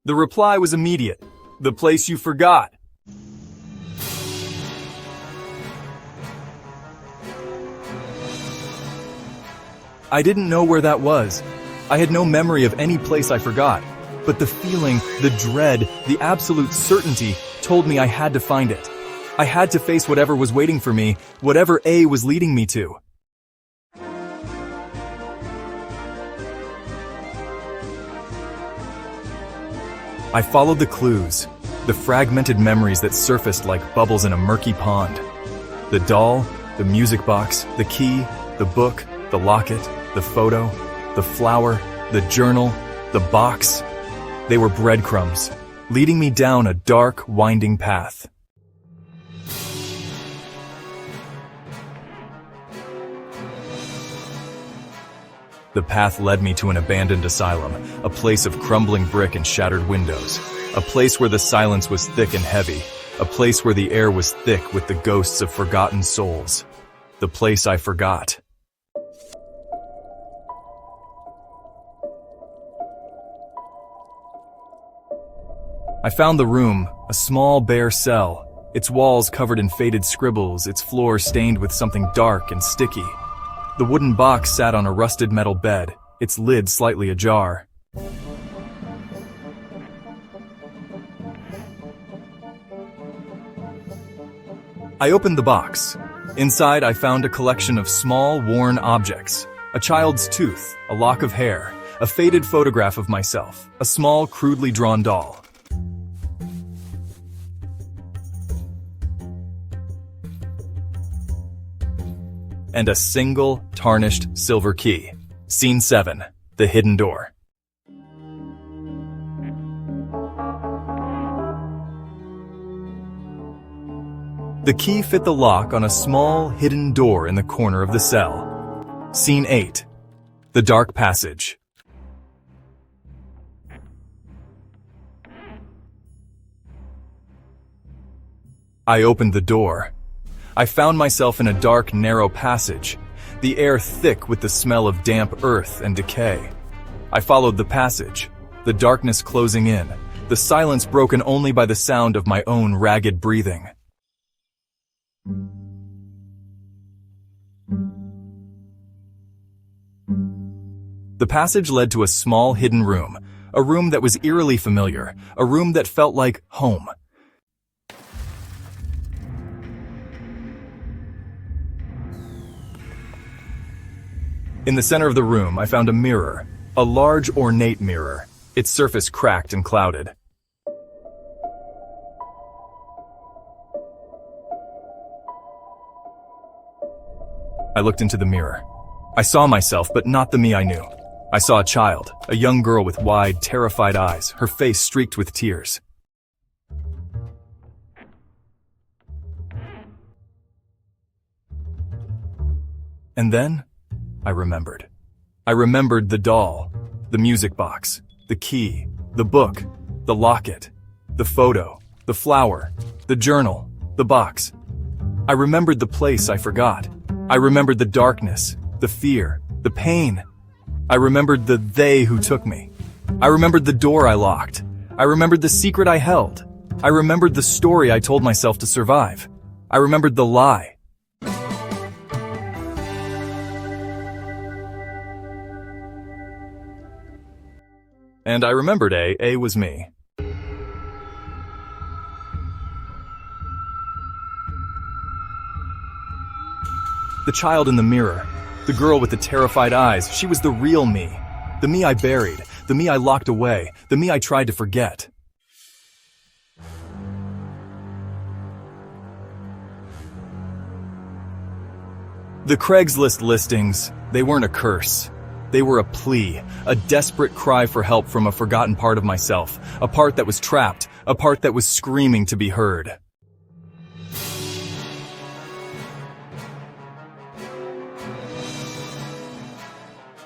The reply was immediate. The place you forgot. I didn't know where that was. I had no memory of any place I forgot. But the feeling, the dread, the absolute certainty told me I had to find it. I had to face whatever was waiting for me, whatever A was leading me to. I followed the clues, the fragmented memories that surfaced like bubbles in a murky pond. The doll, the music box, the key, the book, the locket, the photo, the flower, the journal, the box. They were breadcrumbs, leading me down a dark, winding path. The path led me to an abandoned asylum, a place of crumbling brick and shattered windows, a place where the silence was thick and heavy, a place where the air was thick with the ghosts of forgotten souls. The place I forgot. I found the room, a small bare cell, its walls covered in faded scribbles, its floor stained with something dark and sticky. The wooden box sat on a rusted metal bed, its lid slightly ajar. I opened the box. Inside, I found a collection of small, worn objects. A child's tooth, a lock of hair, a faded photograph of myself, a small, crudely drawn doll. And a single, tarnished silver key. Scene 7, the hidden door. The key fit the lock on a small, hidden door in the corner of the cell. Scene 8, the dark passage. I opened the door. I found myself in a dark, narrow passage, the air thick with the smell of damp earth and decay. I followed the passage, the darkness closing in, the silence broken only by the sound of my own ragged breathing. The passage led to a small hidden room, a room that was eerily familiar, a room that felt like home. In the center of the room, I found a mirror, A large, ornate mirror, its surface cracked and clouded. I looked into the mirror. I saw myself, but not the me I knew. I saw a child, a young girl with wide, terrified eyes, her face streaked with tears. And then, I remembered. I remembered the doll, the music box, the key, the book, the locket, the photo, the flower, the journal, the box. I remembered the place I forgot. I remembered the darkness, the fear, the pain. I remembered the they who took me. I remembered the door I locked. I remembered the secret I held. I remembered the story I told myself to survive. I remembered the lie. And I remembered A. A was me. The child in the mirror, the girl with the terrified eyes, she was the real me. The me I buried, the me I locked away, the me I tried to forget. The Craigslist listings, they weren't a curse. They were a plea, a desperate cry for help from a forgotten part of myself, a part that was trapped, a part that was screaming to be heard.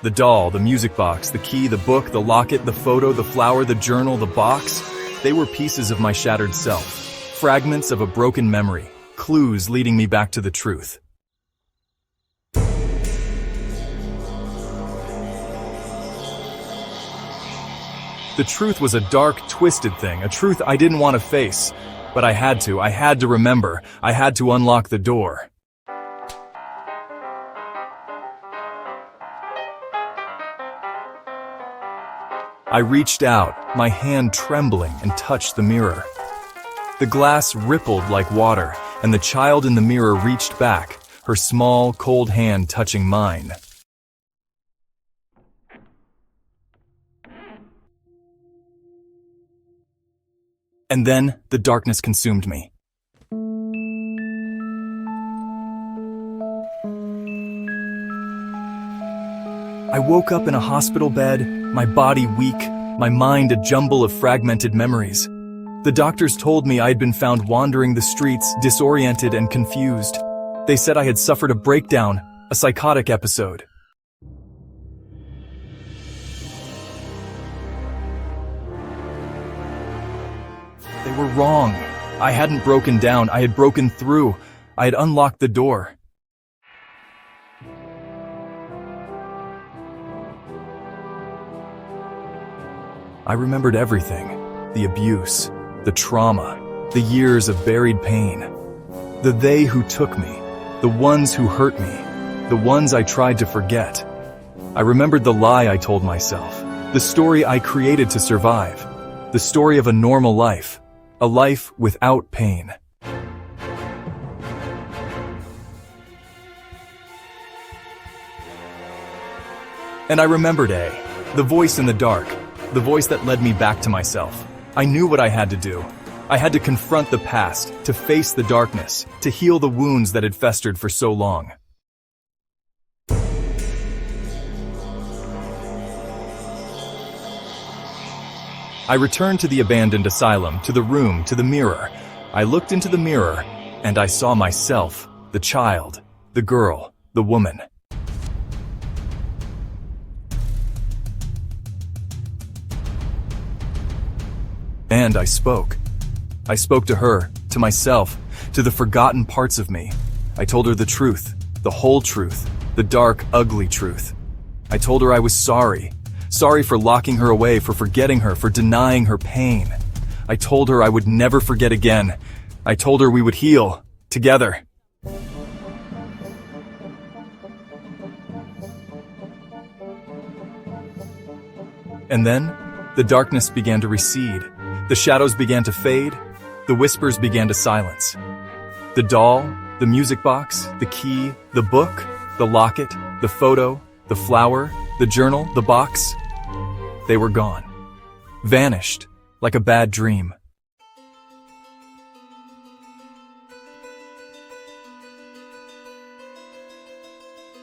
The doll, the music box, the key, the book, the locket, the photo, the flower, the journal, the box, they were pieces of my shattered self, fragments of a broken memory, clues leading me back to the truth. The truth was a dark, twisted thing, a truth I didn't want to face, but I had to remember, I had to unlock the door. I reached out, my hand trembling, and touched the mirror. The glass rippled like water, and the child in the mirror reached back, her small, cold hand touching mine. And then, the darkness consumed me. I woke up in a hospital bed, my body weak, my mind a jumble of fragmented memories. The doctors told me I had been found wandering the streets, disoriented and confused. They said I had suffered a breakdown, a psychotic episode. They were wrong. I hadn't broken down, I had broken through. I had unlocked the door. I remembered everything. The abuse, the trauma, the years of buried pain. The they who took me, the ones who hurt me, the ones I tried to forget. I remembered the lie I told myself, the story I created to survive, the story of a normal life, a life without pain. And I remembered A, the voice in the dark, the voice that led me back to myself. I knew what I had to do. I had to confront the past, to face the darkness, to heal the wounds that had festered for so long. I returned to the abandoned asylum, to the room, to the mirror. I looked into the mirror, and I saw myself, the child, the girl, the woman. And I spoke. I spoke to her, to myself, to the forgotten parts of me. I told her the truth, the whole truth, the dark, ugly truth. I told her I was sorry. Sorry for locking her away, for forgetting her, for denying her pain. I told her I would never forget again. I told her we would heal, together. And then, the darkness began to recede. The shadows began to fade. The whispers began to silence. The doll, the music box, the key, the book, the locket, the photo, the flower, the journal, the box, They were gone. Vanished, like a bad dream.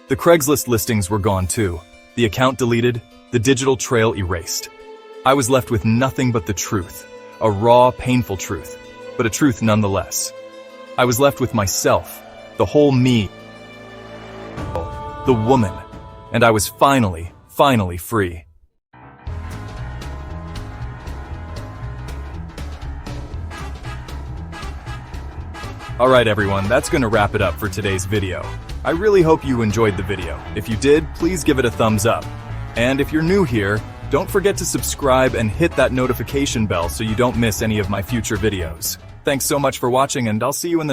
The Craigslist listings were gone too. The account deleted, the digital trail erased. I was left with nothing but the truth. A raw, painful truth, but a truth nonetheless. I was left with myself, the whole me, the woman, and I was finally free. Alright everyone, that's gonna wrap it up for today's video. I really hope you enjoyed the video. If you did, please give it a thumbs up. And if you're new here, don't forget to subscribe and hit that notification bell so you don't miss any of my future videos. Thanks so much for watching, and I'll see you in the next